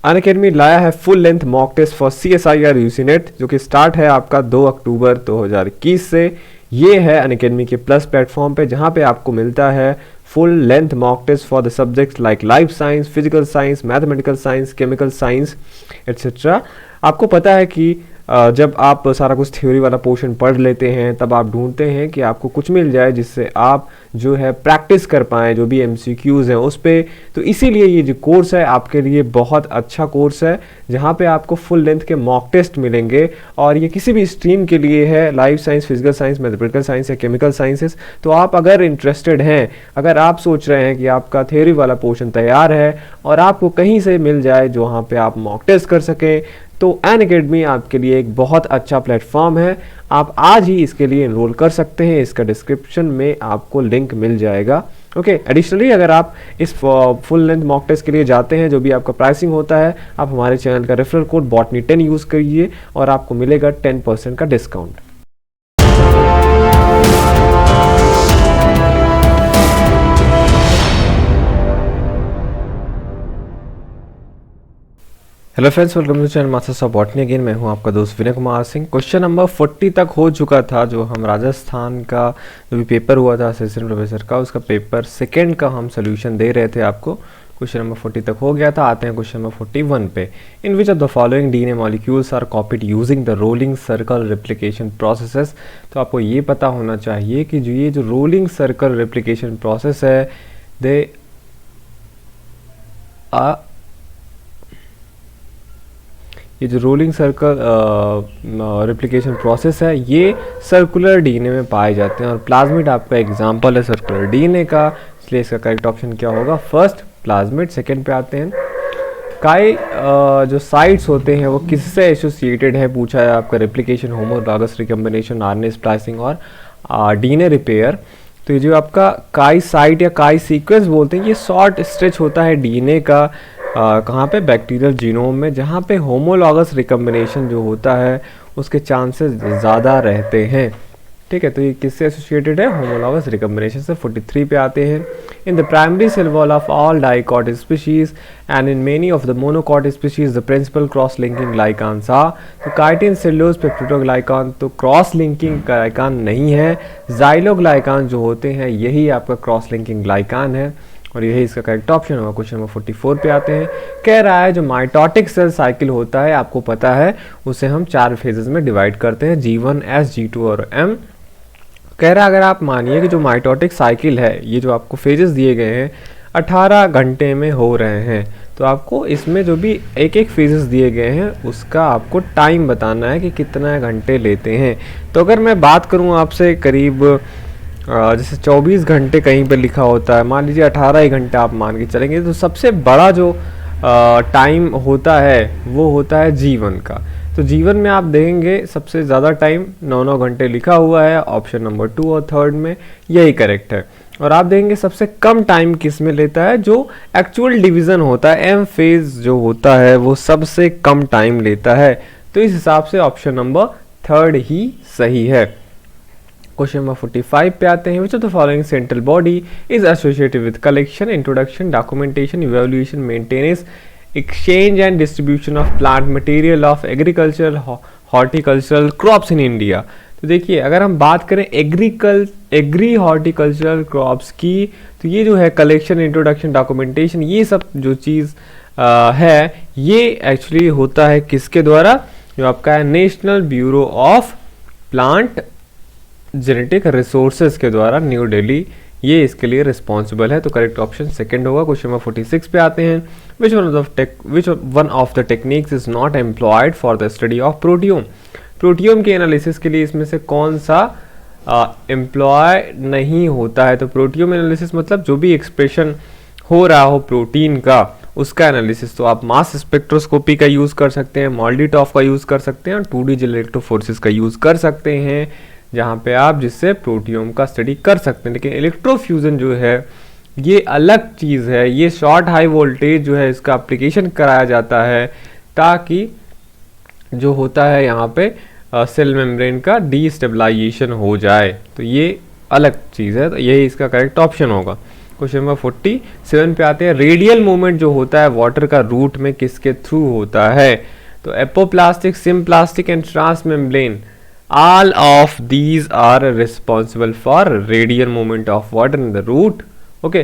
Unacademy लाया है full length mock test for CSIR UGC NET जो कि स्टार्ट है आपका 2 अक्टूबर 2021 से। ये है अनअकैडमी के प्लस प्लेटफॉर्म पे, जहाँ पे आपको मिलता है full length mock test for the subjects like life science, physical science, mathematical science, chemical science etcetera. आपको पता है कि जब आप सारा कुछ थ्योरी वाला पोर्शन पढ़ लेते हैं तब आप ढूंढते हैं कि आपको कुछ मिल जाए जिससे आप जो है प्रैक्टिस कर पाएँ जो भी MCQs हैं उस पर। तो इसीलिए ये जो कोर्स है आपके लिए बहुत अच्छा कोर्स है, जहाँ पे आपको फुल लेंथ के मॉक टेस्ट मिलेंगे। और ये किसी भी स्ट्रीम के लिए है, life science, physical science, mathematical science या केमिकल साइंसेस। तो आप अगर इंटरेस्टेड हैं, अगर आप सोच रहे हैं कि आपका थ्योरी वाला पोर्शन तैयार है और आपको कहीं से मिल जाए जहाँ पे आप मॉक टेस्ट कर सकें, तो अनअकैडमी आपके लिए एक बहुत अच्छा प्लेटफॉर्म है। आप आज ही इसके लिए एनरोल कर सकते हैं, इसका डिस्क्रिप्शन में आपको लिंक मिल जाएगा। ओके, एडिशनली अगर आप इस फुल लेंथ मॉक टेस्ट के लिए जाते हैं, जो भी आपका प्राइसिंग होता है, आप हमारे चैनल का रेफरल कोड botany10 यूज़ करिए और आपको मिलेगा 10% का discount. Hello friends, welcome to channel masters of botany. Again मैं हूं आपका दोस्त विनय कुमार सिंह। क्वेश्चन नंबर 40 तक हो चुका था, जो हम राजस्थान का जो भी पेपर हुआ था असिस्टेंट प्रोफेसर का, उसका पेपर सेकंड का हम सोल्यूशन दे रहे थे आपको। क्वेश्चन नंबर 40 तक हो गया था। आते हैं क्वेश्चन नंबर 41 पे। In which of the following DNA molecules are copied using the rolling circle replication processes. तो आपको ये पता होना चाहिए कि जो रोलिंग सर्कल रेप्लिकेशन प्रोसेस है, ये जो रोलिंग सर्कल रेप्लिकेशन प्रोसेस है, ये सर्कुलर DNA में पाए जाते हैं और प्लाज्मिड आपका एग्जांपल है सर्कुलर DNA का। इसलिए इसका करेक्ट ऑप्शन क्या होगा? First plasmid. सेकंड पे आते हैं, काई जो साइट्स होते हैं वो किससे एसोसिएटेड है, पूछा है आपका। Replication, homologous recombination, RNA splicing और DNA रिपेयर। तो ये जो आपका काई साइट या काई सीक्वेंस बोलते हैं, ये शॉर्ट स्ट्रेच होता है DNA का। कहाँ पे? बैक्टीरियल जीनोम में, जहाँ पे होमोलॉगस रिकम्बिनेशन जो होता है उसके चांसेस ज़्यादा रहते हैं। ठीक है, तो ये किससे एसोसिएटेड है? होमोलॉगस रिकम्बिनेशन से। 43 पे आते हैं। In the primary cell wall of all dicot species and in many of the monocot species the principal cross linking glycans are. तो काइटिन, सेल्यूलोज, पेप्टिडोग्लाइकान तो क्रॉस लिंकिंग ग्लाइकान नहीं है। जाइलोग्लाइकान जो होते हैं यही आपका क्रॉस लिंकिंग ग्लाइकान है और यही इसका करेक्ट ऑप्शन होगा। क्वेश्चन नंबर 44 पे आते हैं। कह रहा है जो माइटोटिक सेल साइकिल होता है, आपको पता है, उसे हम 4 फेजेस में डिवाइड करते हैं, G1, S, G2 और M। कह रहा है अगर आप मानिए कि जो माइटोटिक साइकिल है, ये जो आपको फेजेस दिए गए हैं 18 घंटे में हो रहे हैं, तो आपको इसमें जो भी एक फेजेस दिए गए हैं उसका आपको टाइम बताना है कि कितना घंटे लेते हैं। तो अगर मैं बात करूँ आपसे, करीब जैसे 24 घंटे कहीं पर लिखा होता है, मान लीजिए 18 ही घंटे आप मान के चलेंगे, तो सबसे बड़ा जो टाइम होता है वो होता है G1 का। तो G1 में आप देखेंगे सबसे ज़्यादा टाइम 9 घंटे लिखा हुआ है। ऑप्शन नंबर 2 और थर्ड में यही करेक्ट है। और आप देखेंगे सबसे कम टाइम किस में लेता है? जो एक्चुअल डिवीज़न होता है, M फेज जो होता है वो सबसे कम टाइम लेता है। तो इस हिसाब से ऑप्शन नंबर थर्ड ही सही है। क्वेश्चन नंबर 45 पे आते हैं। Which of the following central body is associated with collection, introduction, documentation, evaluation, maintenance, exchange and distribution of plant material of agricultural horticultural crops in India. तो देखिए, अगर हम बात करें एग्री हॉर्टिकल्चरल क्रॉप्स की, तो ये जो है कलेक्शन, इंट्रोडक्शन, डॉक्यूमेंटेशन, ये सब जो चीज़ है ये एक्चुअली होता है किसके द्वारा? जो आपका है national bureau of plant genetic resources के द्वारा, न्यू दिल्ली, ये इसके लिए रिस्पॉन्सिबल है। तो करेक्ट ऑप्शन सेकंड होगा। क्वेश्चन नंबर 46 पे आते हैं। Which one of the techniques is not employed for the study of proteome. Proteome के एनालिसिस के लिए इसमें से कौन सा एम्प्लॉय नहीं होता है? तो प्रोटियोम एनालिसिस मतलब जो भी एक्सप्रेशन हो रहा हो प्रोटीन का, उसका एनालिसिस। तो आप मास स्पेक्ट्रोस्कोपी का यूज़ कर सकते हैं, मॉल्डिटॉफ का यूज़ कर सकते हैं और 2D इलेक्ट्रोफोरेसिस का यूज़ कर सकते हैं, जहाँ पे आप जिससे प्रोटियोम का स्टडी कर सकते हैं। लेकिन इलेक्ट्रोफ्यूजन जो है ये अलग चीज़ है। ये शॉर्ट हाई वोल्टेज जो है इसका एप्लीकेशन कराया जाता है ताकि जो होता है यहाँ पे सेल मेम्ब्रेन का डीस्टेबलाइजेशन हो जाए। तो ये अलग चीज़ है, तो यही इसका करेक्ट ऑप्शन होगा। क्वेश्चन नंबर 47 पे आते हैं, रेडियल मूवमेंट जो होता है वाटर का रूट में किसके थ्रू होता है? तो apoplastic, symplastic and transmembrane, all of these are responsible for radial movement of water in the root. Okay,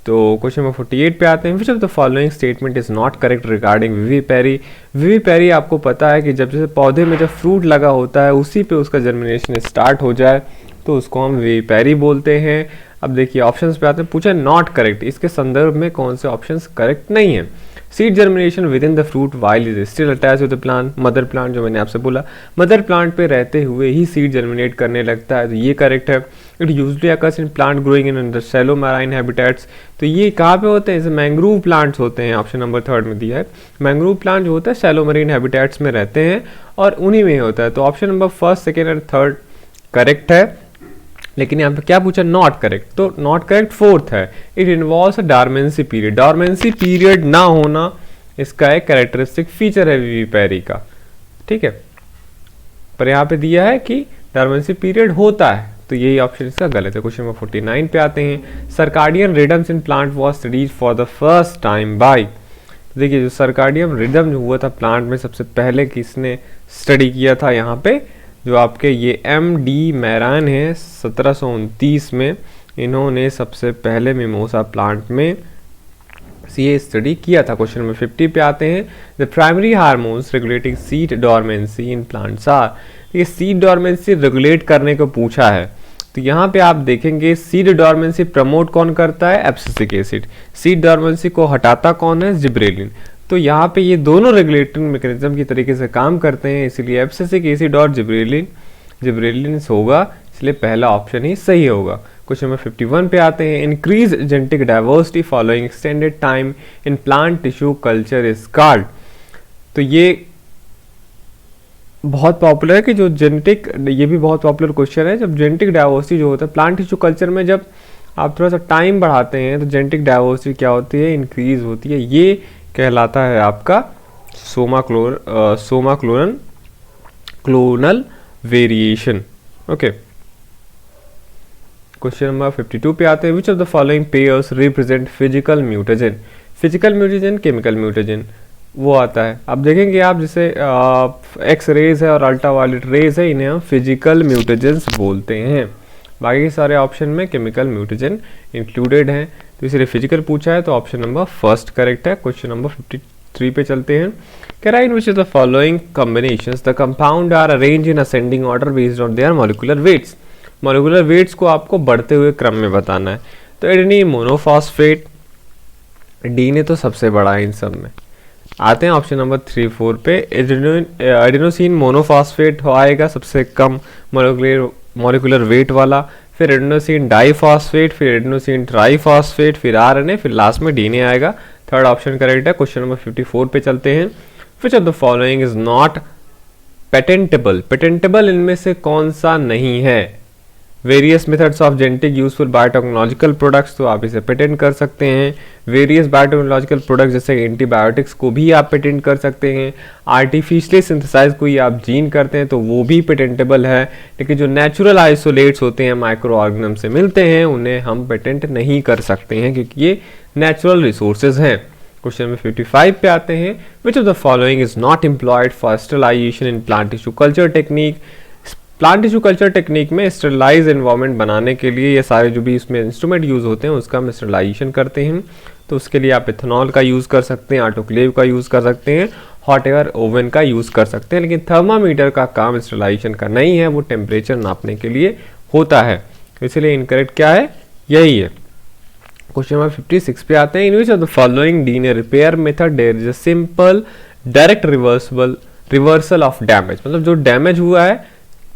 तो क्वेश्चन नंबर 48 पे आते हैं, which of the following statement is not correct regarding vivipary. Vivipary आपको पता है कि जब जैसे पौधे में जब फ्रूट लगा होता है उसी पे उसका जर्मिनेशन स्टार्ट हो जाए तो उसको हम विविपेरी बोलते हैं। अब देखिए ऑप्शंस पे आते हैं, पूछा नॉट करेक्ट, इसके संदर्भ में कौन से ऑप्शंस करेक्ट नहीं है? Seed germination with in the fruit while is still attach with the plant, mother plant जो मैंने आपसे बोला, मदर प्लांट पे रहते हुए ही सीड जर्मिनेट करने लगता है, तो ये करेक्ट है। It usually occurs in plant growing in the shallow marine habitats, तो ये कहाँ पे होते हैं? जैसे मैंग्रोव प्लांट्स होते हैं, ऑप्शन नंबर 3 में दिया है। मैंग्रोव प्लांट जो होता है शैलो मैराइन हैबिटेट्स में रहते हैं और उन्हीं में होता है, तो ऑप्शन नंबर 1, 2 और 3 करेक्ट है। लेकिन यहाँ पे क्या पूछा? नॉट करेक्ट, तो नॉट करेक्ट 4th है। It involves a dormancy period, dormancy period ना होना इसका एक कैरेक्टरिस्टिक फीचर है विविपेरी का, ठीक है। पर यहाँ पे दिया है कि डॉर्मेंसी पीरियड होता है, तो यही ऑप्शन इसका गलत है। क्वेश्चन नंबर 49 पे आते हैं, circadian rhythms in plant was studied for the first time by. देखिए जो सर्काडियन रिदम जो हुआ था प्लांट में सबसे पहले किसने स्टडी किया था? यहाँ पे जो आपके ये M.D. मैरान है 1729 में, इन्होंने सबसे पहले मिमोसा प्लांट में ये स्टडी किया था। क्वेश्चन नंबर 50 पे आते हैं, the primary hormones regulating seed dormancy in plants are. ये सीड डॉर्मेंसी रेगुलेट करने को पूछा है, तो यहाँ पे आप देखेंगे सीड डॉर्मेंसी प्रमोट कौन करता है? Abscisic acid. सीड डॉर्मेंसी को हटाता कौन है? जिब्रेलिन। तो यहाँ पे ये दोनों रेगुलेटिंग मैकेनिज्म की तरीके से काम करते हैं, इसीलिए एब्सिसिक एसिड और जिब्रेलिन होगा, इसलिए पहला ऑप्शन ही सही होगा। क्वेश्चन नंबर 51 पे आते हैं, increase genetic diversity following extended time in plant tissue culture is called. तो ये बहुत पॉपुलर है कि जो जेनेटिक, ये भी बहुत पॉपुलर क्वेश्चन है, जब जेनेटिक डाइवर्सिटी जो होता है प्लांट टिश्यू कल्चर में जब आप थोड़ा सा टाइम बढ़ाते हैं तो जेनेटिक डाइवर्सिटी क्या होती है? इंक्रीज होती है। ये कहलाता है आपका somaclonal variation. Okay, question number 52 पे आते हैं, which of the following pairs represent physical mutagen. Physical mutagen, chemical mutagen वो आता है। अब देखेंगे आप जैसे एक्स रेज है और अल्ट्रावायलेट रेज है, इन्हें हम फिजिकल म्यूटेजेंस बोलते हैं। बाकी सारे ऑप्शन में केमिकल म्यूटेजन इंक्लूडेड हैं, तो इसलिए फिजिकल पूछा है तो ऑप्शन नंबर 1 करेक्ट है। क्वेश्चन नंबर 53 पे चलते हैं, in which of the following combinations the compound are arrange in ascending order based on their molecular weights. Molecular weights को आपको बढ़ते हुए क्रम में बताना है, तो एडेनिन मोनोफॉस्फेट, डी ने तो सबसे बड़ा है इन सब में। आते हैं ऑप्शन नंबर 3, 4 पे, एडेनोसिन मोनोफॉस्फेट आएगा सबसे कम मॉलिक्यूलर वेट वाला, फिर एडेनोसिन डाइफॉस्फेट, फिर एडेनोसिन ट्राइफॉस्फेट, फिर आरएनए, फिर लास्ट में डीएनए आएगा। थर्ड ऑप्शन करेक्ट है। क्वेश्चन नंबर 54 पे चलते हैं, which of the following is not patentable. Patentable इनमें से कौन सा नहीं है? Various methods of genetic useful biotechnological products, तो आप इसे पेटेंट कर सकते हैं। वेरियस बायोटेक्नोलॉजिकल प्रोडक्ट्स जैसे एंटीबायोटिक्स को भी आप पेटेंट कर सकते हैं। आर्टिफिशियली सिंथेसाइज कोई आप जीन करते हैं तो वो भी पेटेंटेबल है, लेकिन जो नेचुरल आइसोलेट्स होते हैं माइक्रो ऑर्गेनिज्म से मिलते हैं उन्हें हम पेटेंट नहीं कर सकते हैं क्योंकि ये नेचुरल रिसोर्सेज हैं। क्वेश्चन नंबर 55 पे आते हैं, which of the following is not employed for sterilization in plant tissue culture technique. Plant tissue culture technique में स्टरलाइज एनवायरनमेंट बनाने के लिए ये सारे जो भी इसमें इंस्ट्रूमेंट यूज होते हैं उसका हम स्टरलाइजेशन करते हैं, तो उसके लिए आप इथेनॉल का यूज कर सकते हैं, ऑटोक्लेव का यूज कर सकते हैं, हॉट एयर ओवन का यूज कर सकते हैं, लेकिन थर्मामीटर का काम स्टरलाइजेशन का नहीं है, वो टेम्परेचर नापने के लिए होता है। इसलिए इनकरेक्ट क्या है? यही है। क्वेश्चन नंबर 56 पे आते हैं, in which of the following DNA repair method there is a simple direct reversal of damage. मतलब जो डैमेज हुआ है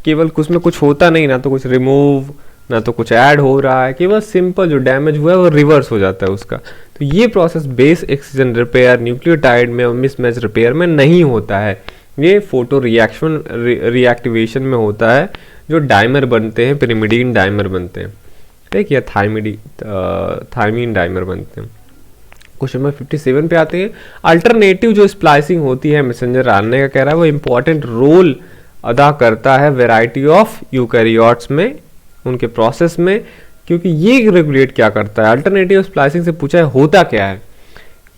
केवल कुछ में कुछ होता नहीं, ना तो कुछ रिमूव ना तो कुछ ऐड हो रहा है, केवल सिंपल जो डैमेज हुआ है वो रिवर्स हो जाता है उसका। तो ये process base exchange repair, nucleotide में और मिसमैच रिपेयर में नहीं होता है, ये फोटो रिएक्टिवेशन में होता है। जो डाइमर बनते हैं, पिरिमिडीन डाइमर बनते हैं, ठीक है, थाइमीन डाइमर बनते हैं। क्वेश्चन नंबर 57 पे आते हैं, अल्टरनेटिव जो स्प्लाइसिंग होती है मैसेंजर आरएनए का, कह रहा है वो इंपॉर्टेंट रोल अदा करता है वैरायटी ऑफ यूकैरियोट्स में, उनके प्रोसेस में क्योंकि ये रेगुलेट क्या करता है, अल्टरनेटिव स्प्लाइसिंग से पूछा है होता क्या है,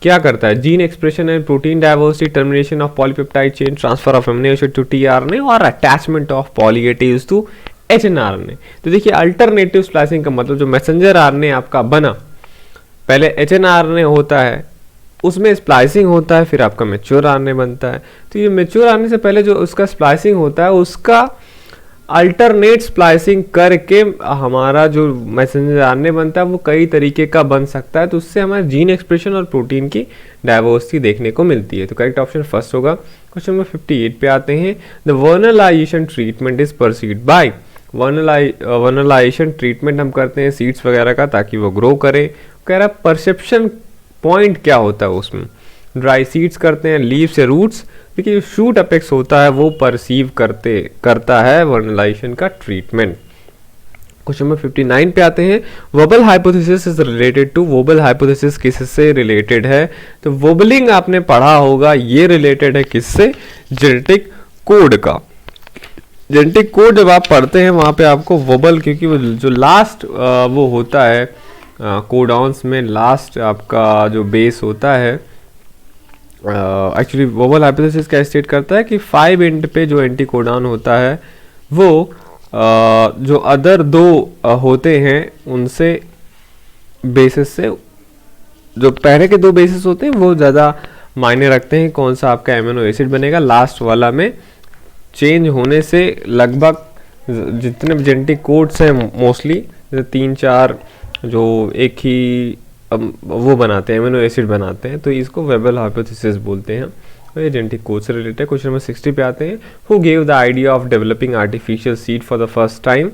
क्या करता है, gene expression and protein diversity, termination of polypeptide chain, transfer of amino acid to tRNA और attachment of poly A tails to hnRNA. तो देखिए अल्टरनेटिव स्प्लाइसिंग का मतलब जो मैसेंजर आरएनए आपका बना, पहले एचएनआरएनए होता है, उसमें स्प्लाइसिंग होता है, फिर आपका मैच्योर आरएनए बनता है। तो ये मैच्योर आरएनए से पहले जो उसका स्प्लाइसिंग होता है उसका अल्टरनेट स्प्लाइसिंग करके हमारा जो मैसेंजर आरएनए बनता है वो कई तरीके का बन सकता है, तो उससे हमारे जीन एक्सप्रेशन और प्रोटीन की डाइवर्सिटी देखने को मिलती है। तो करेक्ट ऑप्शन फर्स्ट होगा। क्वेश्चन नंबर 58 पे आते हैं। The vernalization treatment is perceived by, vernalization treatment हम करते हैं सीड्स वगैरह का ताकि वो ग्रो करे। कह रहा है परसेप्शन पॉइंट क्या होता है उसमें, ड्राई सीड्स करते हैं, लीव्स या रूट्स। देखिए जो शूट अपेक्स होता है वो परसीव करता है वर्नलाइजेशन का ट्रीटमेंट। क्वेश्चन नंबर 59 पे आते हैं। Wobble hypothesis is related to, wobble hypothesis किससे रिलेटेड है, तो वोबलिंग आपने पढ़ा होगा, ये रिलेटेड है किससे, जेनेटिक कोड का। जेनेटिक कोड जब आप पढ़ते हैं वहाँ पे आपको वोबल, क्योंकि वो जो लास्ट वो होता है कोडॉन्स में लास्ट आपका जो बेस होता है, एक्चुअली वोबल हाइपोथेसिस क्या स्टेट करता है कि 5 एंड पे जो एंटी कोडॉन होता है वो जो अदर दो होते हैं उनसे बेसिस से, जो पहले के दो बेसिस होते हैं वो ज़्यादा मायने रखते हैं कौन सा आपका एमिनो एसिड बनेगा। लास्ट वाला में चेंज होने से लगभग जितने जेनेटिक कोड्स हैं मोस्टली 3-4 जो एक ही वो बनाते हैं, एमिनो एसिड बनाते हैं, तो इसको वेबल हाइपोथेसिस बोलते हैं। तो ये जेनेटिक कोड से रिलेटेड है। क्वेश्चन नंबर 60 पे आते हैं। Who gave the idea of developing artificial seed for the first time,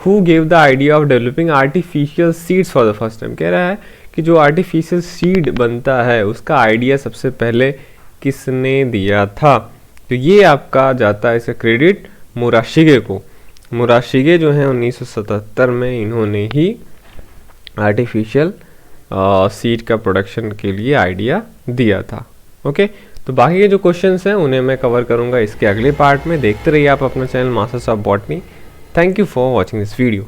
who gave the idea of developing artificial seeds for the first time. कह रहा है कि जो आर्टिफिशियल सीड बनता है उसका आइडिया सबसे पहले किसने दिया था, तो ये आपका जाता है इसका क्रेडिट मुराशिगे को। मुराशिगे जो है 1977 में इन्होंने ही आर्टिफिशियल सीड का प्रोडक्शन के लिए आइडिया दिया था। ओके, तो बाकी के जो क्वेश्चंस हैं उन्हें मैं कवर करूंगा इसके अगले पार्ट में। देखते रहिए आप अपना channel masters of botany. Thank you for watching this video.